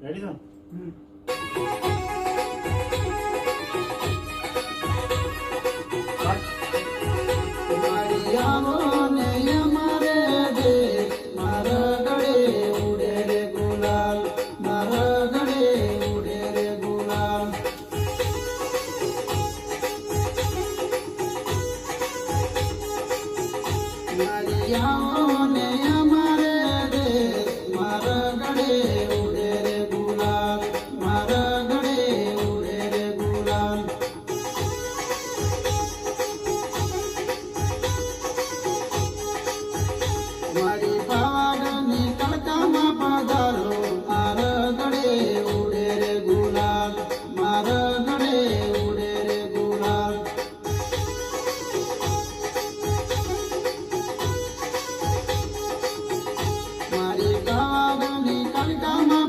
Ready છો? મારી આવો ને અમારે દેશ, મારા ગળે ઉડે રે ગુલાલ, મારા ગળે ઉડે રે ગુલાલ. મારી આવો ને અમારે દેશ, મારા ગળે ઉડે રે ગુલાલ, મારા ગળે ઉડે રે ગુલાલ. મારી પાવાગઢની તડકામાં પધારો, મારા ગળે ઉડે રે ગુલાલ, મારા ગળે ઉડે રે ગુલાલ. મારી પાવાગઢની તડકામાં